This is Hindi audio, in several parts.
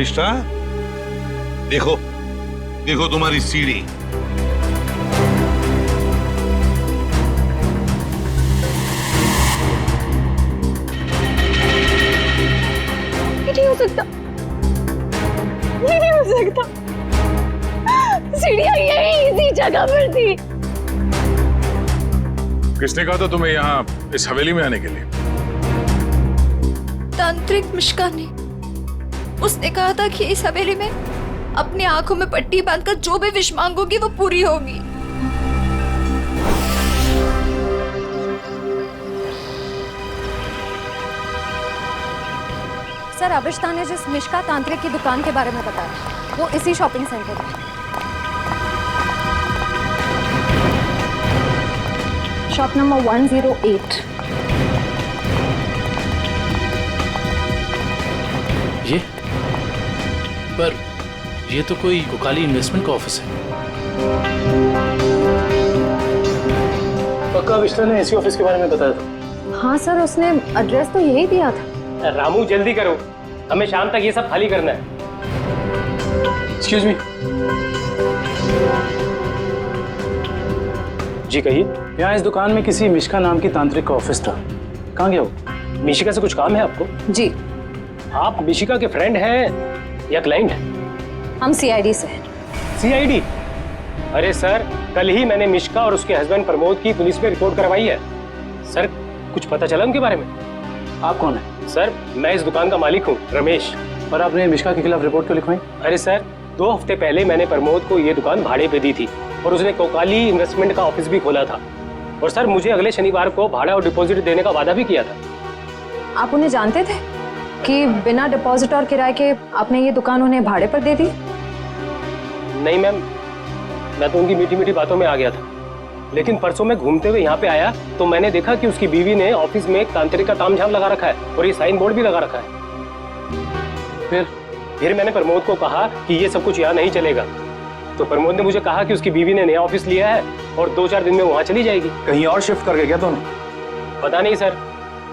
अविष्टा, देखो देखो तुम्हारी सीढ़ी। ये नहीं हो सकता, ये नहीं हो सकता। सीढ़ियां यही इसी जगह पर थी। किसने कहा था तुम्हें यहाँ इस हवेली में आने के लिए? तांत्रिक मिश्का ने। उसने कहा था कि इस हवेली में अपनी आंखों में पट्टी बांधकर जो भी विश मांगोगी वो पूरी होगी। सर, अविष्टा ने जिस मिश्का तांत्रिक की दुकान के बारे में बताया वो इसी शॉपिंग सेंटर में। Shop number 108। ये पर ये तो कोई कोकाली इन्वेस्टमेंट का ऑफिस है। पक्का अविष्टा ने इसी ऑफिस के बारे में बताया था? हाँ सर, उसने एड्रेस तो यही दिया था। रामू जल्दी करो, हमें शाम तक ये सब खाली करना है। Excuse me. जी कहिए। यहाँ इस दुकान में किसी मिशिका नाम की तांत्रिक का ऑफिस था, कहाँ गया वो? मिशिका से कुछ काम है आपको? जी। आप मिशिका के फ्रेंड हैं या क्लाइंट हैं? हम सीआईडी से हैं। सीआईडी? अरे सर, कल ही मैंने मिशिका और उसके हस्बैंड प्रमोद की पुलिस में रिपोर्ट करवाई है। सर, कुछ पता चला उनके बारे में? आप कौन है? सर, मैं इस दुकान का मालिक हूँ, रमेश। और आपने मिशिका के खिलाफ रिपोर्ट क्यों लिखवाई? अरे सर, 2 हफ्ते पहले मैंने प्रमोद को ये दुकान भाड़े पे दी थी और उसने कोकाली इन्वेस्टमेंट का ऑफिस भी खोला था। और सर, मुझे अगले शनिवार को भाड़ा और डिपॉजिट देने का वादा भी किया था। आप उन्हें जानते थे कि बिना डिपॉजिट और किराए के आपने ये दुकान उन्हें भाड़े पर दे दी? नहीं मैम, मैं तो उनकी मीठी मीठी बातों में आ गया था। लेकिन परसों मैं घूमते हुए यहाँ पे आया तो मैंने देखा कि उसकी बीवी ने ऑफिस में एक तांत्रिक का तामझाम लगा रखा है और ये साइन बोर्ड भी लगा रखा है। फिर मैंने प्रमोद को कहा कि ये सब कुछ यहाँ नहीं चलेगा। तो प्रमोद ने मुझे कहा कि उसकी बीवी ने नया ऑफिस लिया है और 2-4 दिन में वहाँ चली जाएगी। कहीं और शिफ्ट करके क्या दोनों? पता नहीं सर,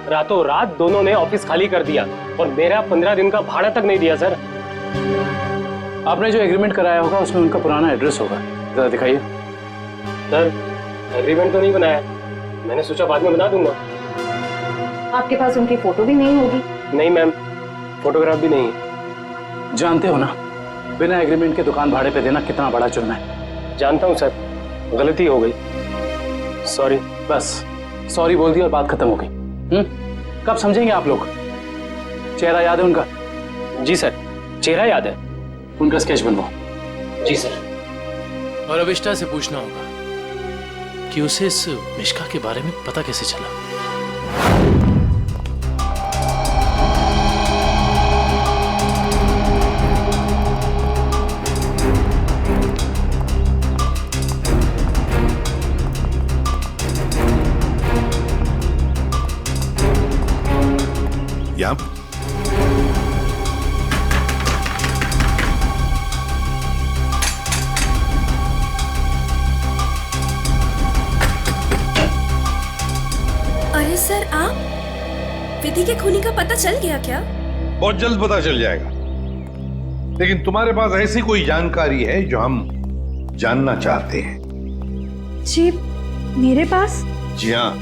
रातों रात दोनों ने ऑफिस खाली कर दिया और मेरा 15 दिन का भाड़ा तक नहीं दिया। सर, आपने जो एग्रीमेंट कराया होगा उसमें उनका पुराना एड्रेस होगा, जरा दिखाइए। सर, एग्रीमेंट तो नहीं बनाया, मैंने सोचा बाद में बना दूंगा। आपके पास उनकी फोटो भी नहीं होगी? नहीं मैम, फोटोग्राफ भी नहीं है। जानते हो ना, बिना एग्रीमेंट के दुकान भाड़े पे देना कितना बड़ा जुर्म है। जानता हूँ सर, गलती हो गई, सॉरी। बस सॉरी बोल दी और बात खत्म हो गई। कब समझेंगे आप लोग? चेहरा याद है उनका? जी सर, चेहरा याद है। उनका स्केच बनवाओ। जी सर। और अविष्टा से पूछना होगा कि उसे इस मिश्का के बारे में पता कैसे चला। अरे सर, आप विधि के खूनी का पता चल गया क्या? बहुत जल्द पता चल जाएगा, लेकिन तुम्हारे पास ऐसी कोई जानकारी है जो हम जानना चाहते हैं? जी, मेरे पास? जी हाँ।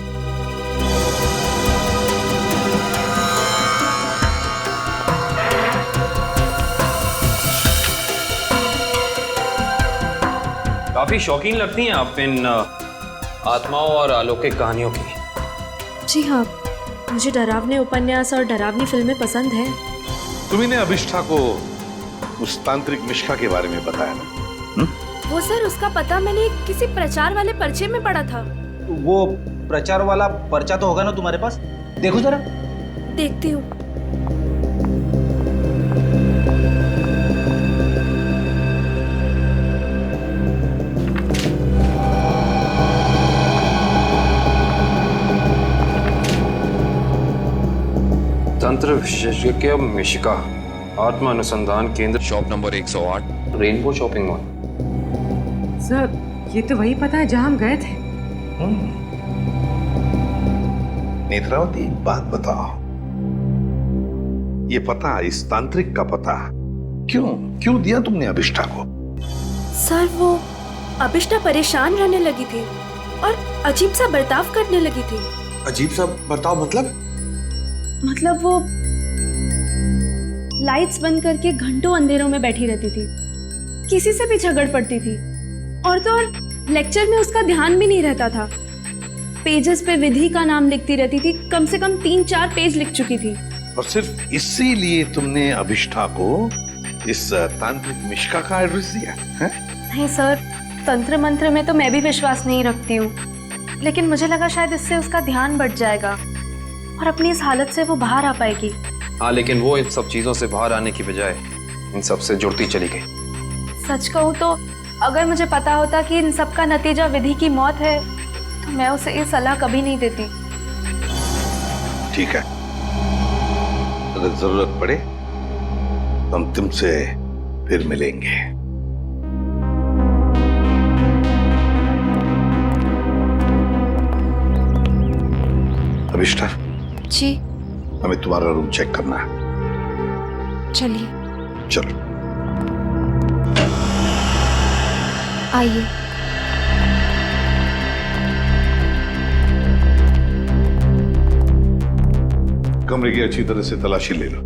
काफी शौकीन लगती हैं आप इन आत्माओं और अलौकिक कहानियों की। जी हाँ, मुझे डरावने उपन्यास और डरावनी फिल्में पसंद हैं। तुम्ही ने अभिष्ठा को उस तांत्रिक मिश्का के बारे में बताया ना? वो सर, उसका पता मैंने किसी प्रचार वाले पर्चे में पढ़ा था। वो प्रचार वाला पर्चा तो होगा ना तुम्हारे पास? देखो जरा। देखती हूँ। तंत्र विशेषज्ञ मिशिका, आत्मा अनुसंधान केंद्र, shop number 108, rainbow shopping mall. Sir, ये तो वही पता है जहाँ हम गए थे। नेत्रावती, एक बात बताओ, ये पता, इस तांत्रिक का पता क्यों क्यों दिया तुमने अभिष्ठा को? सर वो अभिष्ठा परेशान रहने लगी थी और अजीब सा बर्ताव करने लगी थी। अजीब सा बर्ताव मतलब वो लाइट्स बंद करके घंटों अंधेरों में बैठी रहती थी, किसी से भी झगड़ पड़ती थी, और तो और लेक्चर में उसका ध्यान भी नहीं रहता था। पेजेस पे विधि का नाम लिखती रहती थी, कम से कम 3-4 पेज लिख चुकी थी। और सिर्फ इसीलिए तुमने अभिष्ठा को इस तांत्रिक मिश्का का एड्रेस दिया है? नहीं सर, तंत्र मंत्र में तो मैं भी विश्वास नहीं रखती हूँ, लेकिन मुझे लगा शायद इससे उसका ध्यान बढ़ जाएगा और अपनी इस हालत से वो बाहर आ पाएगी। हाँ, लेकिन वो इन सब चीजों से बाहर आने की बजाय इन सब से जुड़ती चली गई। सच कहूँ तो अगर मुझे पता होता कि इन सब का नतीजा विधि की मौत है तो मैं उसे ये सलाह कभी नहीं देती। ठीक है, अगर जरूरत पड़े तो हम तुमसे फिर मिलेंगे। अभिष्ठा जी हमें तुम्हारा रूम चेक करना है। चलिए चलो आइए। कमरे की अच्छी तरह से तलाशी ले लो।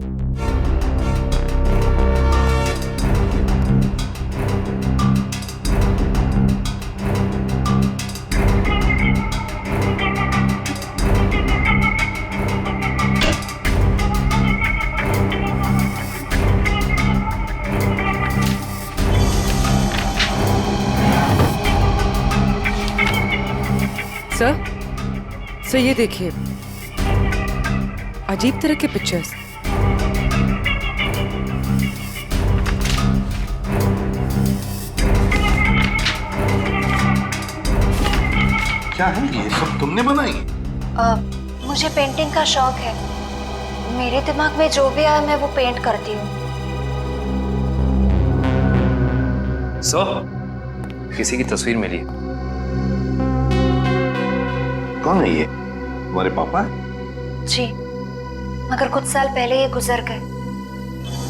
सर ये देखिए, अजीब तरह के पिक्चर्स। क्या है ये सब तुमने बनाई? मुझे पेंटिंग का शौक है, मेरे दिमाग में जो भी आया मैं वो पेंट करती हूँ। सर, किसी की तस्वीर मिली। कौन है ये? तुम्हारे पापा? जी, मगर कुछ साल पहले ये गुजर गए।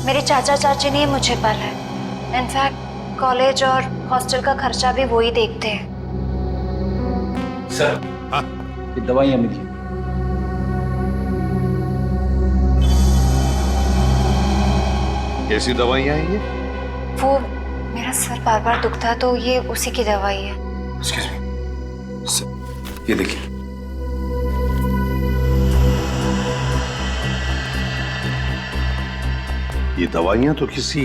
मेरे चाचा चाची ने मुझे पाला है। इनफैक्ट कॉलेज और हॉस्टल का खर्चा भी वो ही देखते हैं। सर हाँ? ये दवाइयाँ मिली। कैसी दवाइयाँ हैं ये? वो मेरा सर बार बार दुखता है तो ये उसी की दवाई है। Excuse me. ये देखिए। ये दवाइयाँ तो किसी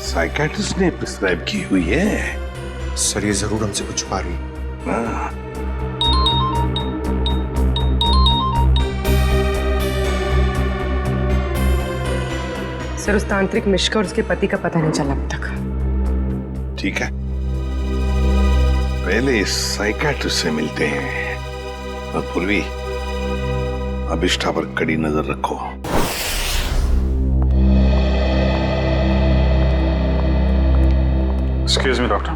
साइकियाट्रिस्ट ने प्रिस्क्राइब की हुई है। सर, ये जरूर हमसे कुछ छुपा रही है। हाँ। सर, उस तांत्रिक मिश्का और उसके पति का पता नहीं चला अब तक। ठीक है, पहले इस साइकियाट्रिस्ट से मिलते हैं और पूर्वी अभिष्ठा पर कड़ी नजर रखो। Excuse me doctor.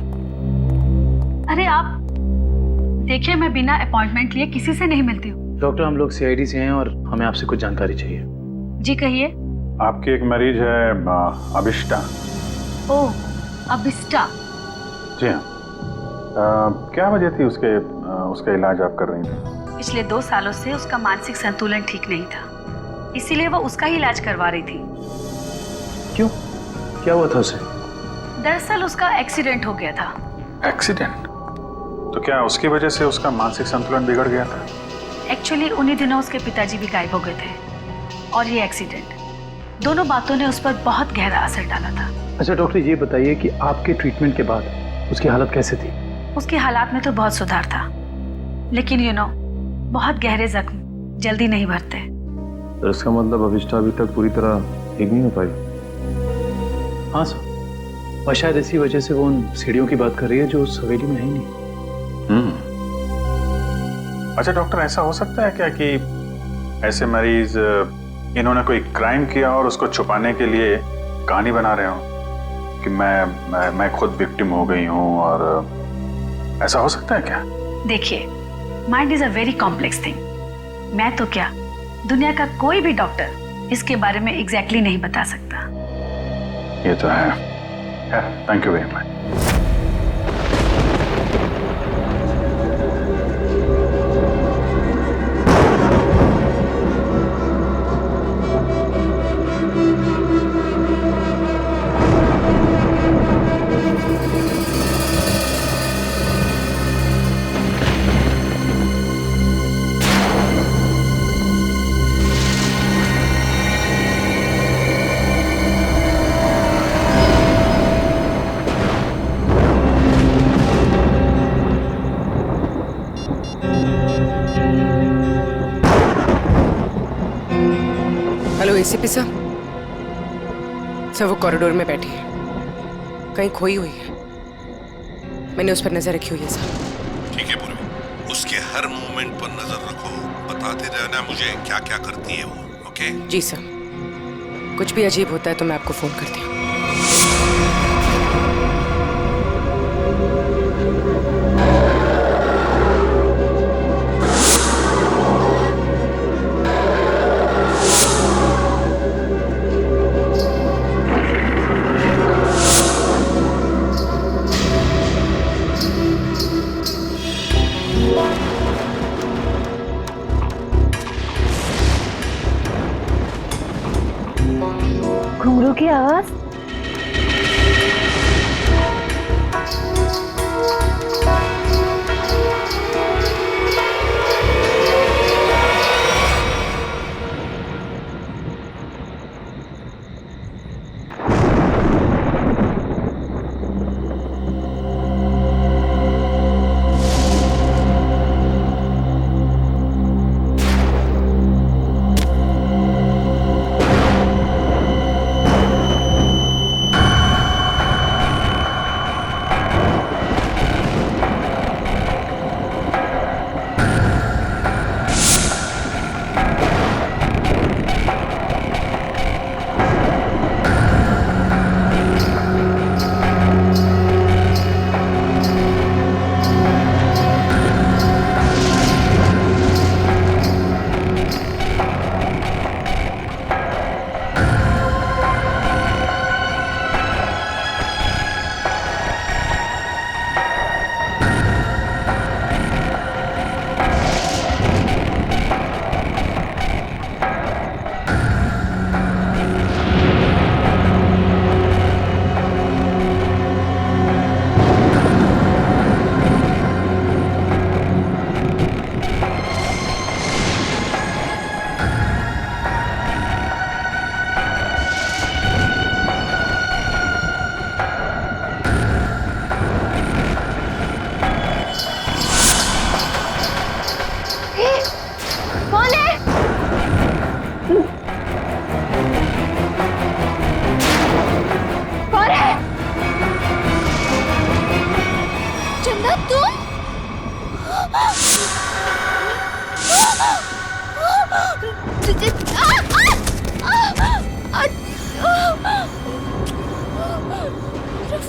अरे आप देखिए, मैं बिना अपॉइंटमेंट लिए किसी से नहीं मिलती हूँ। डॉक्टर, हम लोग सीआईडी से हैं और हमें आपसे कुछ जानकारी चाहिए। जी कहिए। आपकी एक मरीज है अभिष्ठा। ओह, अभिष्ठा। जी हाँ। क्या वजह थी उसका इलाज आप कर रही थी? पिछले 2 सालों से उसका मानसिक संतुलन ठीक नहीं था, इसीलिए वो उसका ही इलाज करवा रही थी। क्यों, क्या हुआ था उसे? दरअसल उसका एक्सीडेंट हो गया था। एक्सीडेंट? तो क्या उसकी वजह से उसका मानसिक संतुलन बिगड़ गया था? एक्चुअली उन्हीं दिनों उसके पिताजी भी गायब हो गए थे और ये एक्सीडेंट, दोनों बातों ने उस पर बहुत गहरा असर डाला था। अच्छा डॉक्टर, ये बताइए कि आपके ट्रीटमेंट के बाद उसकी हालत कैसे थी? उसकी हालात में तो बहुत सुधार था, लेकिन बहुत गहरे जख्म जल्दी नहीं भरते। तो इसका मतलब अभिष्ठा अभी तक पूरी तरह ठीक नहीं हो पाई? हाँ सर, और शायद इसी वजह से वो उन सीढ़ियों की बात कर रही है जो उस हवेली में है ही नहीं। अच्छा डॉक्टर, ऐसा हो सकता है क्या कि ऐसे मरीज इन्होंने कोई क्राइम किया और उसको छुपाने के लिए कहानी बना रहे हो कि मैं खुद विक्टिम हो गई हूँ, और ऐसा हो सकता है क्या? देखिए, mind is a very complex thing. मैं तो क्या, दुनिया का कोई भी डॉक्टर इसके बारे में एग्जैक्टली नहीं बता सकता। ये तो है। Thank you very much. Hello ACP साहब। सर वो कॉरिडोर में बैठी है, कहीं खोई हुई है। मैंने उस पर नजर रखी हुई है सर। ठीक है पूर्वी, उसके हर मूवमेंट पर नजर रखो, बताते रहना मुझे क्या क्या करती है वो। ओके जी सर, कुछ भी अजीब होता है तो मैं आपको फोन करती हूँ। घुंघरू की आवाज।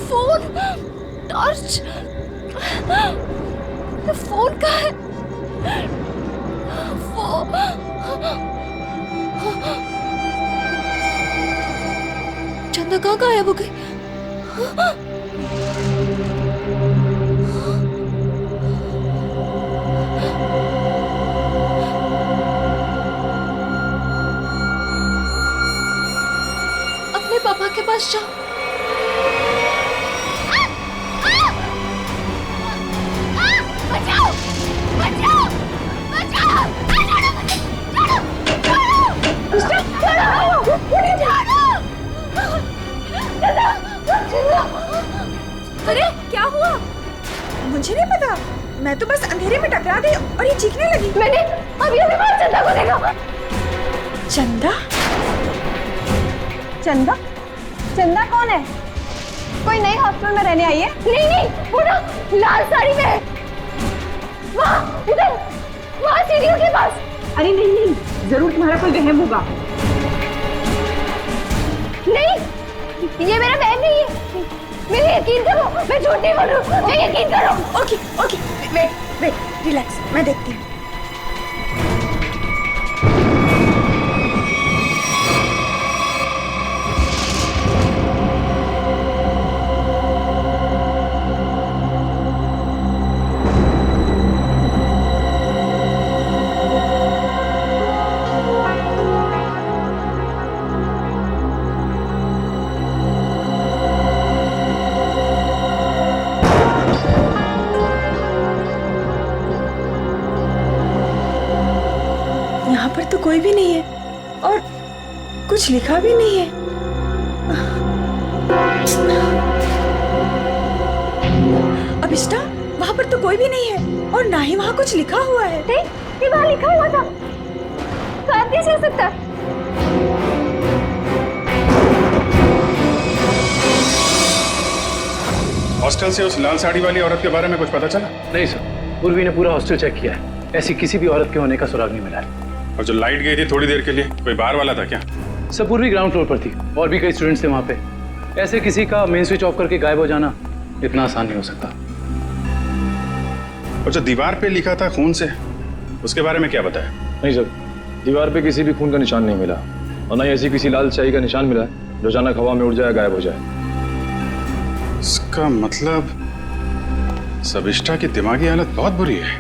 फोन, टॉर्च, फोन कहाँ है? चंदा कहाँ गायब हो गई? अपने पापा के पास जाओ। बचाओ! बचाओ! बचाओ! अरे क्या हुआ? मुझे नहीं पता, मैं तो बस अंधेरे में टकरा गई और ये चीखने लगी। मैंने अभी बाहर चंदा को देखा। चंदा? चंदा? चंदा कौन है? कोई नई हॉस्टल में रहने आई है? नहीं नहीं, वो ना लाल साड़ी में है। वहाँ उधर, वहाँ सीढ़ियों के पास। अरे नहीं नहीं, जरूर तुम्हारा कोई वहम होगा। नहीं, ये मेरा बहन नहीं है। मेरे यकीन करो, मैं झूठ नहीं बोल रही हूँ। मैं यकीन करो। Okay okay, wait wait, relax, मैं देखती हूँ। कोई भी नहीं है और कुछ लिखा भी नहीं है। अभिष्टा, वहाँ पर तो कोई भी नहीं है और ना ही वहाँ कुछ लिखा हुआ है। ये वहाँ लिखा हुआ था, शायद कैसे हो सकता है? हॉस्टल से उस लाल साड़ी वाली औरत के बारे में कुछ पता चला? नहीं सर, पूर्वी ने पूरा हॉस्टल चेक किया है, ऐसी किसी भी औरत के होने का सुराग नहीं मिला है। और जो लाइट गई थी थोड़ी देर के लिए, कोई बाहर वाला था क्या? सर पूर्वी ग्राउंड फ्लोर पर थी और भी कई स्टूडेंट्स थे वहाँ पे। ऐसे किसी का मेन स्विच ऑफ करके गायब हो जाना इतना आसान नहीं हो सकता। और जो दीवार पे लिखा था खून से, उसके बारे में क्या बताया? नहीं सर, दीवार पे किसी भी खून का निशान नहीं मिला और न ही ऐसी किसी लाल स्याही का निशान मिला है जो अचानक हवा में उड़ जाए, गायब हो जाए। इसका मतलब सबिष्टा की दिमागी हालत बहुत बुरी है,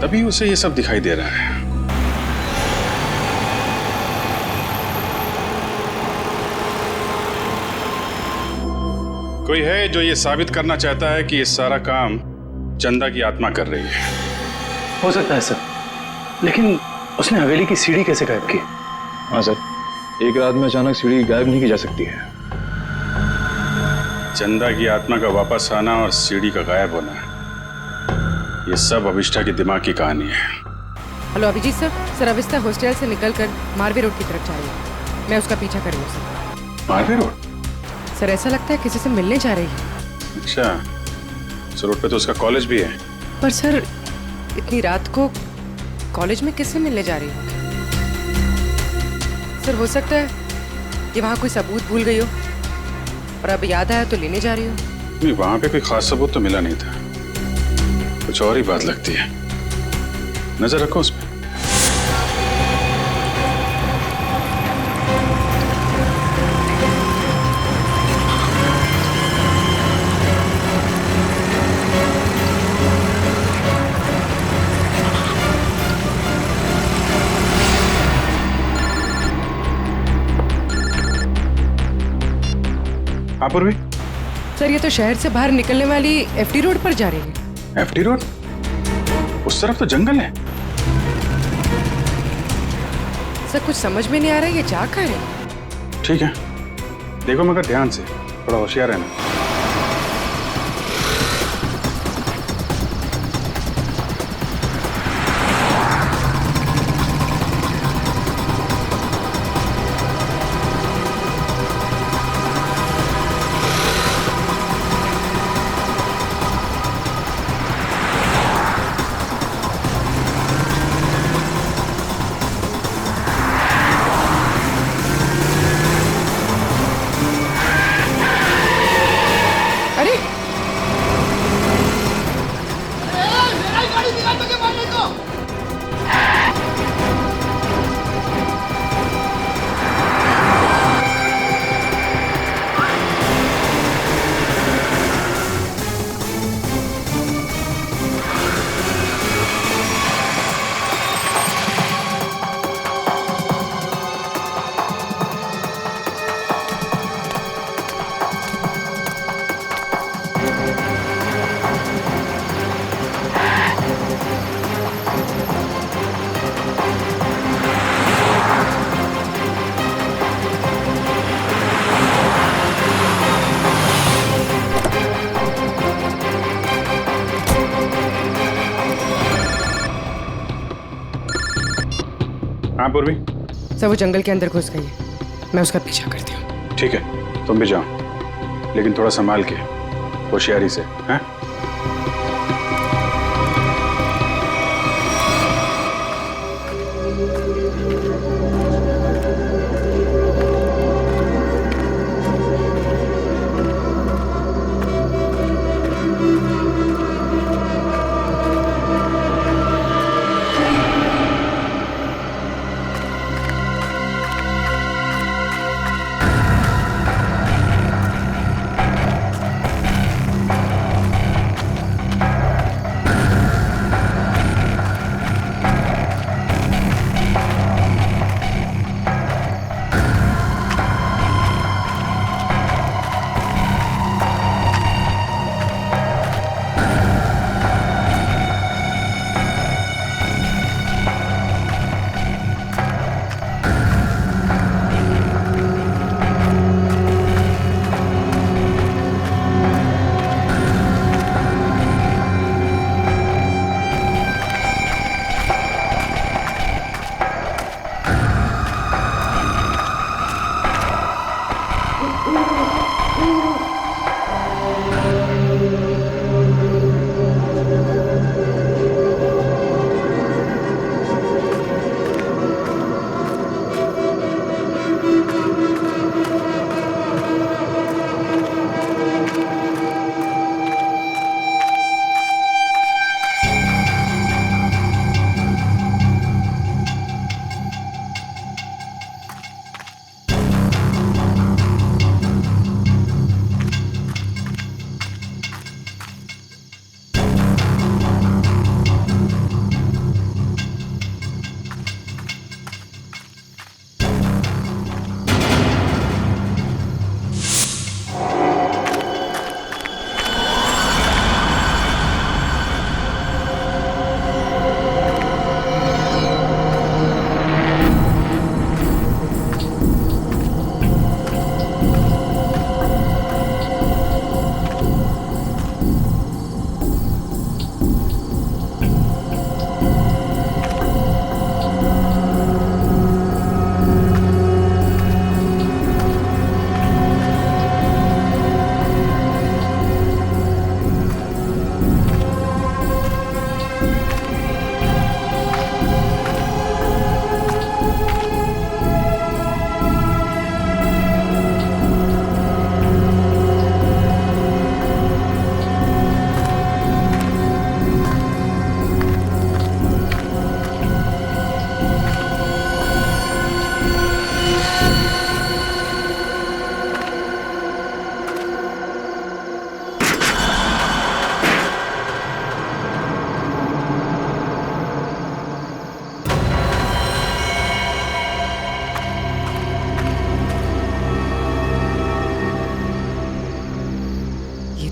तभी उसे ये सब दिखाई दे रहा है। कोई है जो ये साबित करना चाहता है कि ये सारा काम चंदा की आत्मा कर रही है। हो सकता है सर, लेकिन उसने हवेली की सीढ़ी कैसे गायब की? हाँ सर, एक रात में अचानक सीढ़ी गायब नहीं की जा सकती है। चंदा की आत्मा का वापस आना और सीढ़ी का गायब होना, ये सब अभिष्टा की दिमाग की कहानी है। Hello Abhijit sir, sir Abhishta hostel से निकलकर मारवे रोड की तरफ जा रही है। मैं उसका पीछा कर रही हूँ सर। मारवे रोड? सर ऐसा लगता है किसी से मिलने जा रही है। अच्छा, उस रोड पे तो उसका कॉलेज भी है। पर सर इतनी रात को कॉलेज में किससे मिलने जा रही है? सर हो सकता है कि वहाँ कोई सबूत भूल गई हो और अब याद आया तो लेने जा रही हो। नहीं, वहाँ पे कोई खास सबूत तो मिला नहीं था, कुछ और ही बात लगती है। नजर रखो उस पर। हाँ पूर्वी। सर ये तो शहर से बाहर निकलने वाली एफडी रोड पर जा रही है। FD road? उस तरफ तो जंगल है। सर कुछ समझ में नहीं आ रहा है ये जा कहाँ है। ठीक है, देखो मगर ध्यान से, थोड़ा होशियार रहना। हाँ पूर्वी। सर वो जंगल के अंदर घुस गई है, मैं उसका पीछा करती हूँ। ठीक है, तुम भी जाओ, लेकिन थोड़ा संभाल के, होशियारी से। हैं?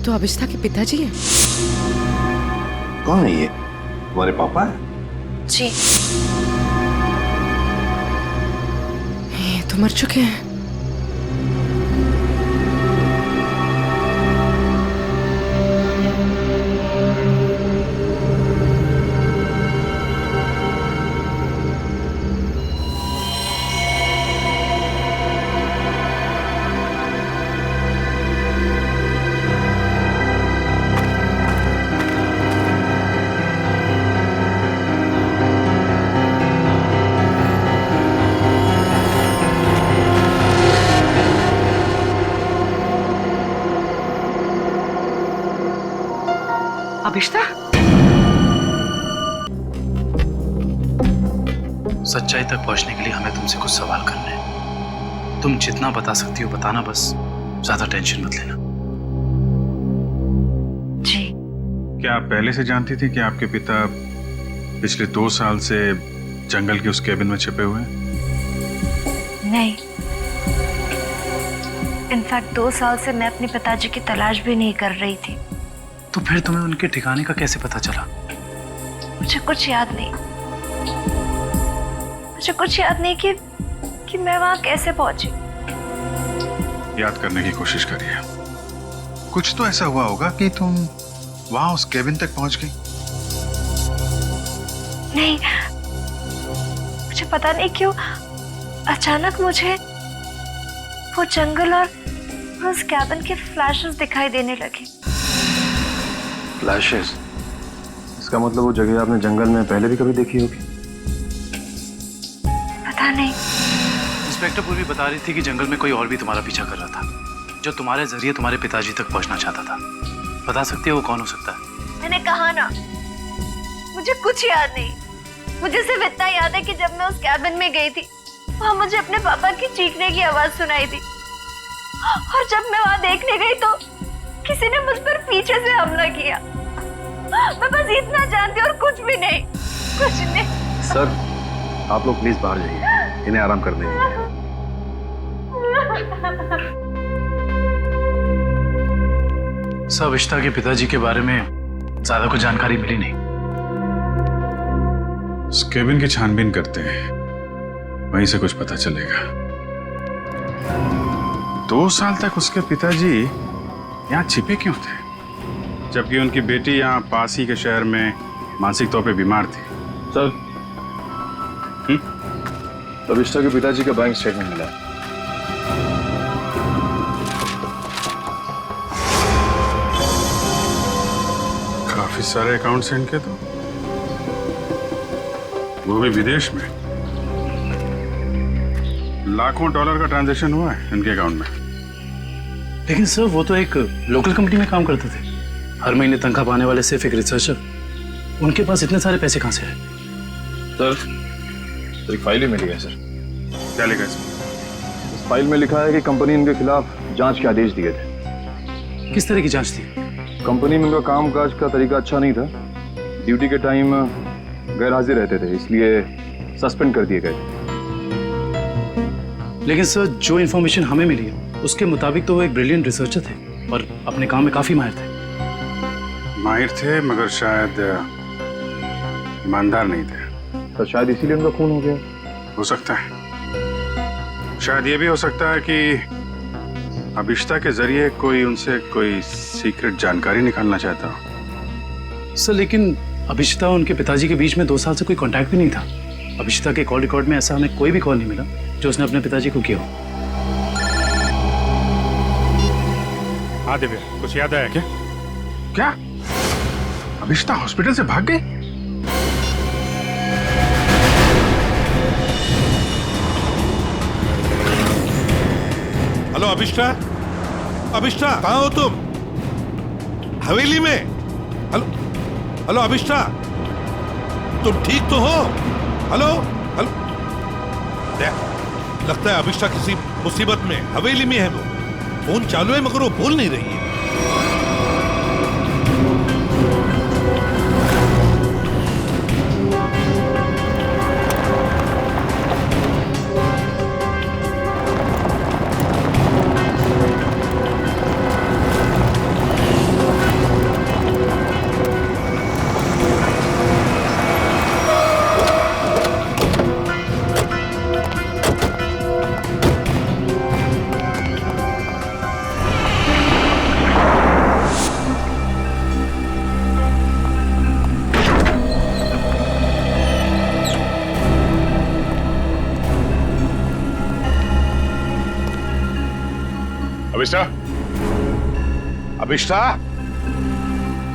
तो अभिष्टा के पिताजी हैं। कौन है ये? तुम्हारे पापा है? जी। ये तो मर चुके हैं। अभिष्टा, सच्चाई तक पहुंचने के लिए हमें तुमसे कुछ सवाल करने हैं। तुम जितना बता सकती हो बताना, बस ज्यादा टेंशन मत लेना। जी। क्या आप पहले से जानती थी कि आपके पिता पिछले 2 साल से जंगल के उस केबिन में छिपे हुए हैं? नहीं, इनफैक्ट 2 साल से मैं अपने पिताजी की तलाश भी नहीं कर रही थी। तो फिर तुम्हें उनके ठिकाने का कैसे पता चला? मुझे कुछ याद नहीं। मुझे कुछ याद नहीं कि मैं वहां कैसे पहुंची। याद करने की कोशिश करिए। कुछ तो ऐसा हुआ होगा कि तुम वहां उस केबिन तक पहुंच गई। नहीं, मुझे पता नहीं क्यों अचानक मुझे वो जंगल और उस कैबिन के फ्लैशेस दिखाई देने लगे। फ्लैशेस? इसका मतलब वो जगह आपने जंगल में पहले भी कभी देखी होगी। पता नहीं। इंस्पेक्टर पूर्वी बता रही थी कि जंगल में कोई और भी तुम्हारा पीछा कर रहा था, जो तुम्हारे जरिए तुम्हारे पिताजी तक पहुंचना चाहता था। बता सकती हो वो कौन हो सकता है? मैंने कहा ना, मुझे कुछ याद नहीं। मुझे सिर्फ इतना याद है कि जब मैं उस कैबिन में गई थी, वहां मुझे अपने पापा की चीखने की आवाज सुनाई थी, और जब मैं वहां देखने गई तो किसी ने मुझ पर पीछे से हमला किया। मैं बस इतना जानती हूँ और कुछ भी नहीं, कुछ नहीं। सर, आप लोग प्लीज बाहर जाइए, इन्हें आराम करने दीजिए। सब अभिष्टा के पिताजी के बारे में ज्यादा कुछ जानकारी मिली नहीं। उस केबिन की छानबीन करते हैं, वहीं से कुछ पता चलेगा। 2 साल तक उसके पिताजी यहाँ छिपे क्यों थे, जबकि उनकी बेटी यहाँ पास ही के शहर में मानसिक तौर पे बीमार थी? सर, अभिष्टा के पिताजी का बैंक स्टेटमेंट मिला। काफी सारे अकाउंट्स हैं इनके, तो वो भी विदेश में। लाखों डॉलर का ट्रांजैक्शन हुआ है इनके अकाउंट में। लेकिन सर, वो तो एक लोकल कंपनी में काम करते थे, हर महीने तनख्वाह पाने वाले सिर्फ एक रिसर्चर। उनके पास इतने सारे पैसे कहां से आए? सर, एक फाइल ही मिली है। सर, क्या लिखा है इसमें? इस फाइल में लिखा है कि कंपनी इनके खिलाफ जांच के आदेश दिए थे। किस तरह की जांच थी? कंपनी में इनका कामकाज का तरीका अच्छा नहीं था। ड्यूटी के टाइम गैर हाजिर रहते थे, इसलिए सस्पेंड कर दिए गए। लेकिन सर, जो इन्फॉर्मेशन हमें मिली है उसके मुताबिक तो वो एक ब्रिलियंट रिसर्चर थे और अपने काम में काफी माहिर थे। माहिर थे, मगर शायद ईमानदार नहीं थे। तो शायद इसीलिए उनका खून हो गया। हो सकता है। शायद ये भी हो सकता है कि अभिष्टा के जरिए कोई उनसे कोई सीक्रेट जानकारी निकालना चाहता हो। सर, लेकिन अभिष्टा और उनके पिताजी के बीच में 2 साल से कोई कांटेक्ट भी नहीं था। अभिष्टा के कॉल रिकॉर्ड में ऐसा हमें कोई भी कॉल नहीं मिला जो उसने अपने पिताजी को किया हो। हाँ दिव्या, कुछ याद आया क्या? क्या अभिष्टा हॉस्पिटल से भाग गई? हेलो अभिष्टा, अभिष्टा कहाँ हो तुम? हवेली में? हेलो हेलो अभिष्टा, तुम ठीक तो हो? हेलो हेलो, लगता है अभिष्टा किसी मुसीबत में हवेली में है। वो फोन चालू है मगर वो बोल नहीं रही है। अभिष्टा, अभिष्टा,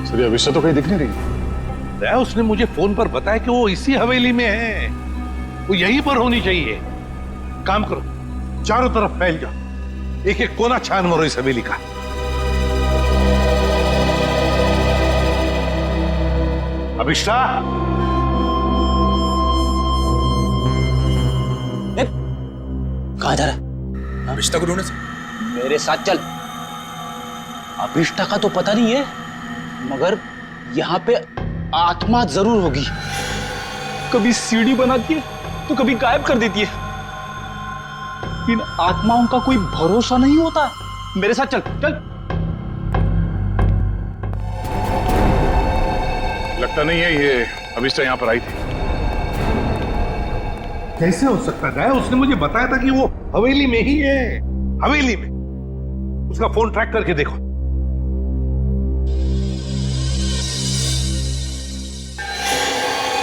सर ये अभिष्टा तो कहीं दिख नहीं रही। उसने मुझे फोन पर बताया कि वो इसी हवेली में है, वो यहीं पर होनी चाहिए। काम करो, चारों तरफ फैल जाओ, एक एक कोना छान मारो इस हवेली का। अभिष्टा, कहाँ जा रहा है? अभिष्टा को ढूंढने से। मेरे साथ चल। अभिष्टा का तो पता नहीं है, मगर यहाँ पे आत्मा जरूर होगी। कभी सीढ़ी बनाती है तो कभी गायब कर देती है। इन आत्माओं का कोई भरोसा नहीं होता। मेरे साथ चल चल। लगता नहीं है ये अभिष्टा यहाँ पर आई थी। कैसे हो सकता है? उसने मुझे बताया था कि वो हवेली में ही है, हवेली में। उसका फोन ट्रैक करके देखो।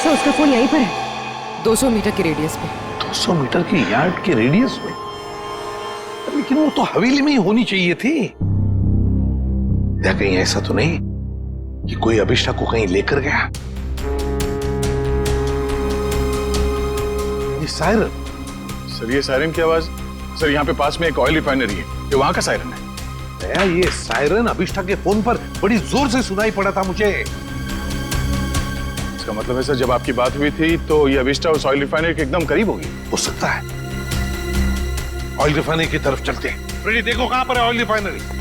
सर उसका फोन यहीं पर है, 200 मीटर के रेडियस पे। 200 मीटर की यार्ड के रेडियस में? लेकिन वो तो हवेली में ही होनी चाहिए थी। क्या कहीं ऐसा तो नहीं कि कोई अभिष्टा को कहीं लेकर गया? ये सायरन। सर ये सायरन की आवाज, सर यहाँ पे पास में एक ऑयल रिफाइनरी है, ये वहां का सायरन है। ये सायरन अभिष्टा के फोन पर बड़ी जोर से सुनाई पड़ा था मुझे। इसका मतलब है सर जब आपकी बात हुई थी तो ये अभिष्टा उस ऑयल रिफाइनरी के एकदम करीब होगी। हो सकता है। ऑयल रिफाइनरी की तरफ चलते हैं। फ्रेडी देखो कहां पर है ऑयल रिफाइनरी।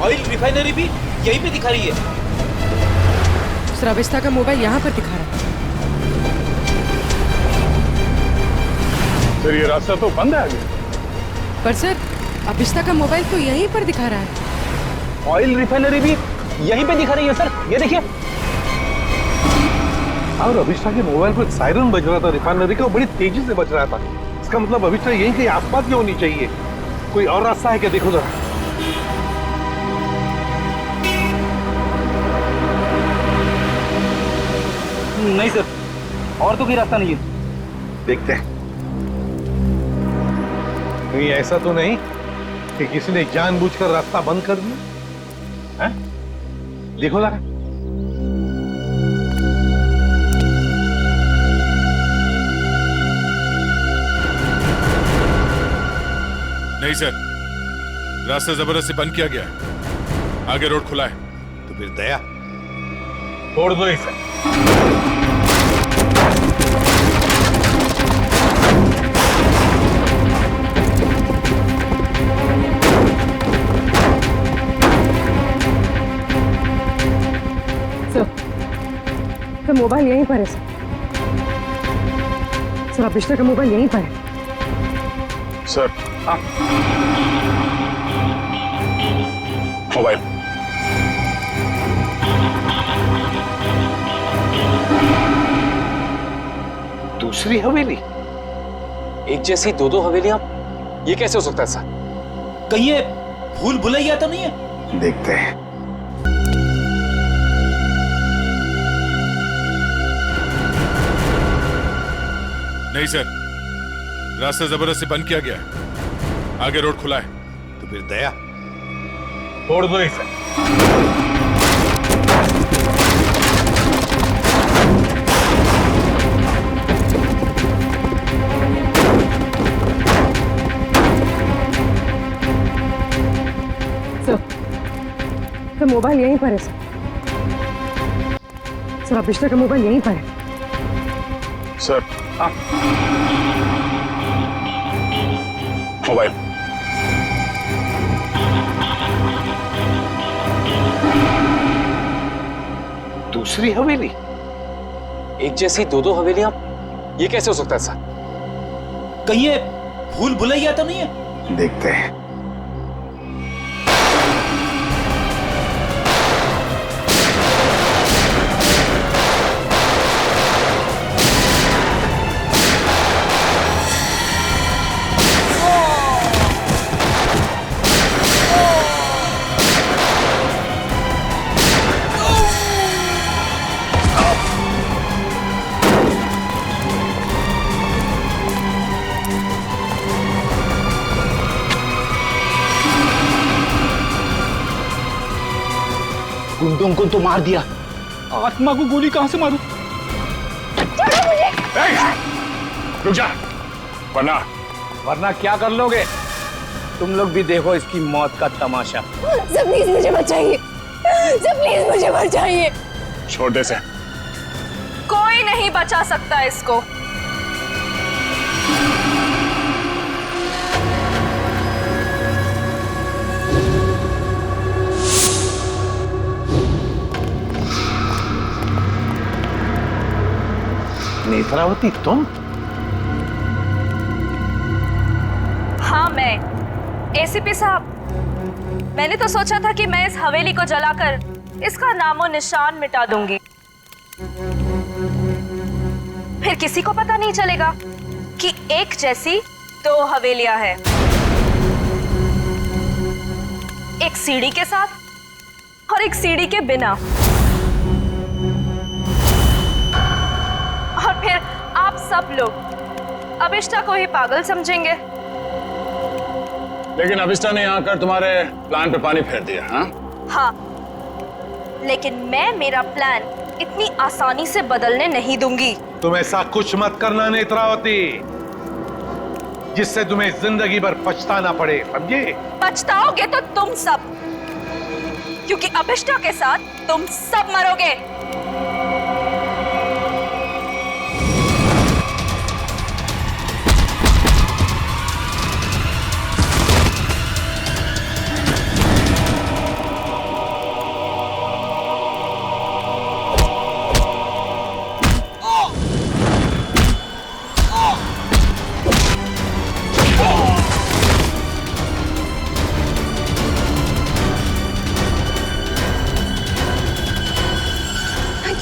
ऑयल रिफाइनरी भी यहीं पे दिखा रही है। सर अभिष्टा का मोबाइल यहाँ पर दिखा रहा है। सर ये रास्ता तो बंद है आगे। पर सर अभिष्टा का मोबाइल तो यहीं पर दिखा रहा है। ऑयल रिफाइनरी भी यहीं पे दिखा रही है सर, ये देखिए। और अभिष्टा के मोबाइल पर सायरन बज रहा था रिफाइनरी का, बड़ी तेजी से बज रहा था। इसका मतलब अभिष्टा यहीं कहीं आसपास में होनी चाहिए। कोई और रास्ता है क्या? देखो जरा। नहीं सर, और तो कोई रास्ता नहीं है। देखते हैं। कहीं ऐसा तो नहीं कि किसी ने जानबूझकर रास्ता बंद कर दिया है? देखो जरा। नहीं सर, रास्ता जबरदस्ती बंद किया गया है। आगे रोड खुला है। तो फिर दया छोड़ दो इसे। सर मोबाइल यहीं पर है सर। सर अभिष्टा का मोबाइल यहीं पर है। Sir mobile. दूसरी हवेली? एक जैसी दो दो हवेलियां, ये कैसे हो सकता है सर? कहीं ये भूल भुलैया तो नहीं है? देखते हैं। नहीं सर, रास्ता जबरदस्ती बंद किया गया है। आगे रोड खुला है। तो फिर दया छोड़ दो इसे। सर मोबाइल यहीं पर है सर। सर अभिष्टा का मोबाइल यहीं पर है। Sir mobile. दूसरी हवेली? एक जैसी दो दो हवेलियां, ये कैसे हो सकता है सर? कहीं ये भूल भुलैया तो नहीं है? देखते हैं। गुंडों को तो मार दिया, आत्मा को गोली कहां से मारूं? रुक जा, वरना क्या कर लोगे? तुम लोग भी देखो इसकी मौत का तमाशा। सर प्लीज मुझे बचाइए, सर प्लीज मुझे बचाइए। छोटे से कोई नहीं बचा सकता इसको। नेत्रावती तुम? हाँ मैं। एसीपी साहब, मैंने तो सोचा था कि मैं इस हवेली को जलाकर इसका नामो निशान मिटा दूंगी, फिर किसी को पता नहीं चलेगा कि एक जैसी दो हवेलियां हैं, एक सीढ़ी के साथ और एक सीढ़ी के बिना। और फिर आप सब लोग अभिष्टा को ही पागल समझेंगे। लेकिन अभिष्टा ने यहाँ आकर तुम्हारे प्लान पे पानी फेर दिया। हाँ, लेकिन मैं मेरा प्लान इतनी आसानी से बदलने नहीं दूंगी। तुम ऐसा कुछ मत करना नेत्रावती, जिससे तुम्हें जिंदगी भर पछताना पड़े, समझे? पछताओगे तो तुम सब, क्योंकि अभिष्टा के साथ तुम सब मरोगे।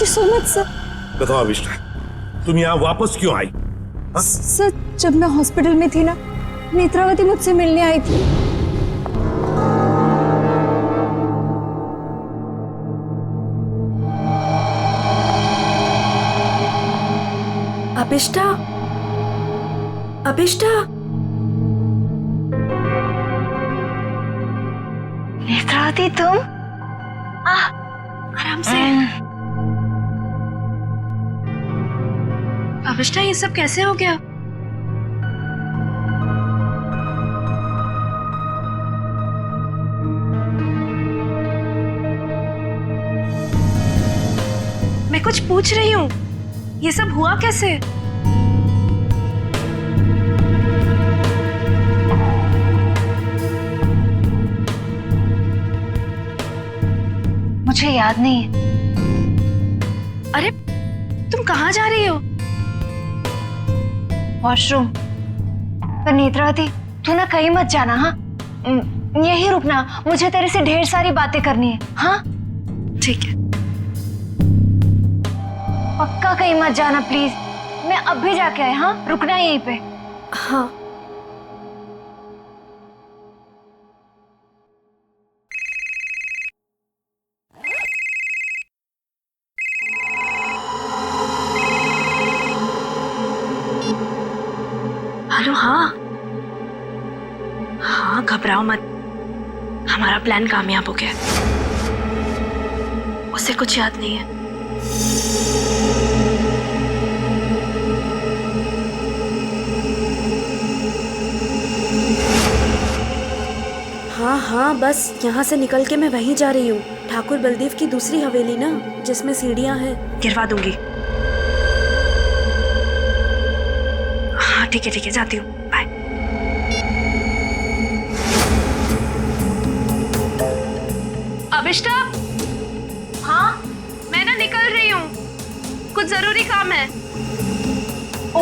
So much sir. बताओ अभिष्टा, तुम यहाँ वापस क्यों आई? सर जब मैं हॉस्पिटल में थी ना, नेत्रावती मुझसे मिलने आई थी। अभिष्टा, अभिष्टा, नेत्रावती तुम? आराम से। अभिष्टा ये सब कैसे हो गया? मैं कुछ पूछ रही हूँ, ये सब हुआ कैसे? मुझे याद नहीं है। अरे तुम कहाँ जा रही हो? वॉशरूम। पर नेत्रावती तू ना कहीं मत जाना, हाँ? यहीं रुकना, मुझे तेरे से ढेर सारी बातें करनी है। हाँ ठीक है। पक्का कहीं मत जाना प्लीज। मैं अब भी जाके आए, हाँ? रुकना यहीं पे। हाँ। हेलो। हाँ हाँ, घबराओ मत, हमारा प्लान कामयाब हो गया। उसे कुछ याद नहीं है। हाँ हाँ, बस यहाँ से निकल के मैं वहीं जा रही हूँ, ठाकुर बलदेव की दूसरी हवेली ना, जिसमें सीढ़ियाँ हैं। गिरवा दूंगी। हाँ ठीक है, जाती हूँ। बाय। अभिष्टा। हाँ मैं ना निकल रही हूँ, कुछ जरूरी काम है।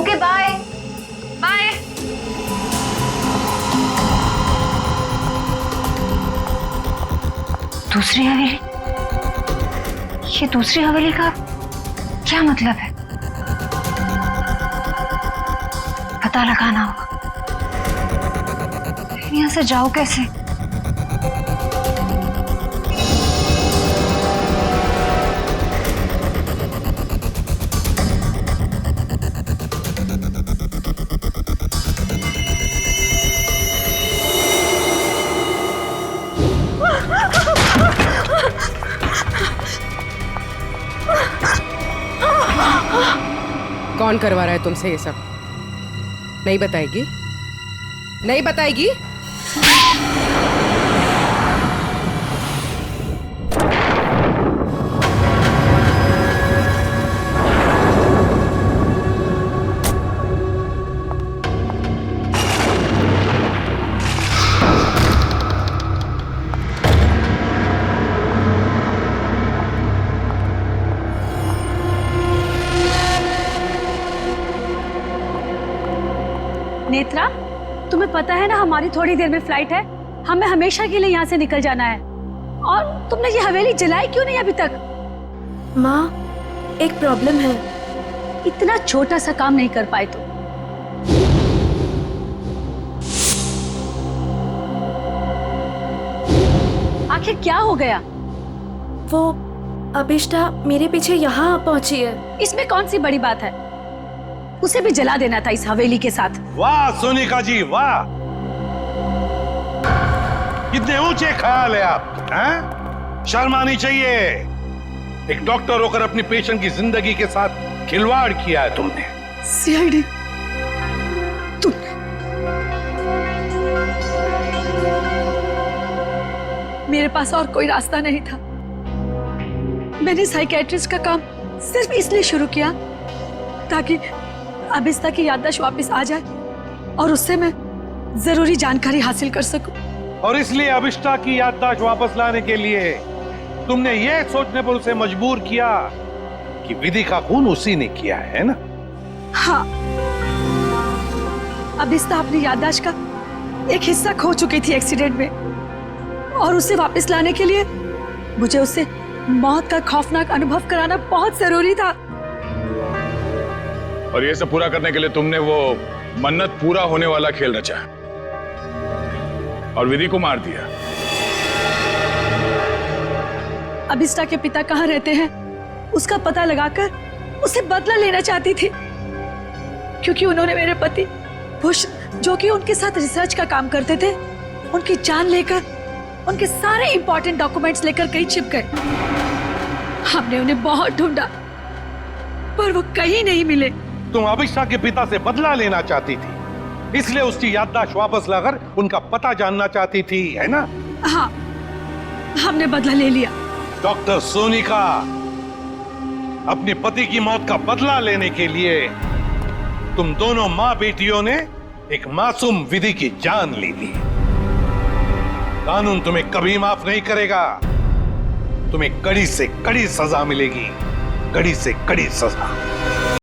Okay bye. बाय। दूसरी हवेली? ये दूसरी हवेली का क्या मतलब है? पता लगाना होगा। यहाँ से जाओ कैसे? कौन करवा रहा है तुमसे ये सब? नहीं बताएगी? नहीं बताएगी? नेत्रा, तुम्हें पता है ना हमारी थोड़ी देर में फ्लाइट है, हमें हमेशा के लिए यहाँ से निकल जाना है। और तुमने ये हवेली जलाई क्यों नहीं अभी तक? माँ, एक प्रॉब्लम है। इतना छोटा सा काम नहीं कर पाए तुम। आखिर क्या हो गया? वो अभिष्टा मेरे पीछे यहाँ पहुंची है। इसमें कौन सी बड़ी बात है? उसे भी जला देना था इस हवेली के साथ। वाह सोनिका जी, वाह! कितने ऊंचे ख्याल है आप, हैं? शर्म आनी चाहिए। एक डॉक्टर होकर अपनी पेशेंट की जिंदगी के साथ खिलवाड़ किया है तुमने। सीआईडी, मेरे पास और कोई रास्ता नहीं था। मैंने साइकेट्रिस्ट का काम सिर्फ इसलिए शुरू किया ताकि अभिष्टा की याददाश्त वापस आ जाए और उससे मैं जरूरी जानकारी हासिल कर सकूं। और इसलिए अभिष्टा की याददाश्त वापस लाने के लिए तुमने ये सोचने पर उसे मजबूर किया कि विधि का खून उसी ने किया है ना? हाँ, अभिष्टा अपनी याददाश्त का एक हिस्सा खो चुकी थी एक्सीडेंट में, और उसे वापस लाने के लिए मुझे उससे मौत का खौफनाक अनुभव कराना बहुत जरूरी था। और ये सब पूरा करने के लिए तुमने वो मन्नत पूरा होने वाला खेल रचा और विधि को मार दिया। अभिष्टा के पिता कहाँ रहते हैं उसका पता लगाकर उसे बदला लेना चाहती थी, क्योंकि उन्होंने मेरे पति बुश, जो कि उनके साथ रिसर्च का काम करते थे, उनकी जान लेकर उनके सारे इंपॉर्टेंट डॉक्यूमेंट्स लेकर कहीं छिप गए। हमने उन्हें बहुत ढूंढा पर वो कहीं नहीं मिले। तुम अभिष्टा के पिता से बदला लेना चाहती थी, इसलिए उसकी याददाश्त वापस लाकर उनका पता जानना चाहती थी, है ना? हाँ, हमने बदला ले लिया। डॉक्टर सोनिका, अपने पति की मौत का बदला लेने के लिए तुम दोनों माँ बेटियों ने एक मासूम विधि की जान ली थी। कानून तुम्हें कभी माफ नहीं करेगा। तुम्हें कड़ी से कड़ी सजा मिलेगी, कड़ी से कड़ी सजा।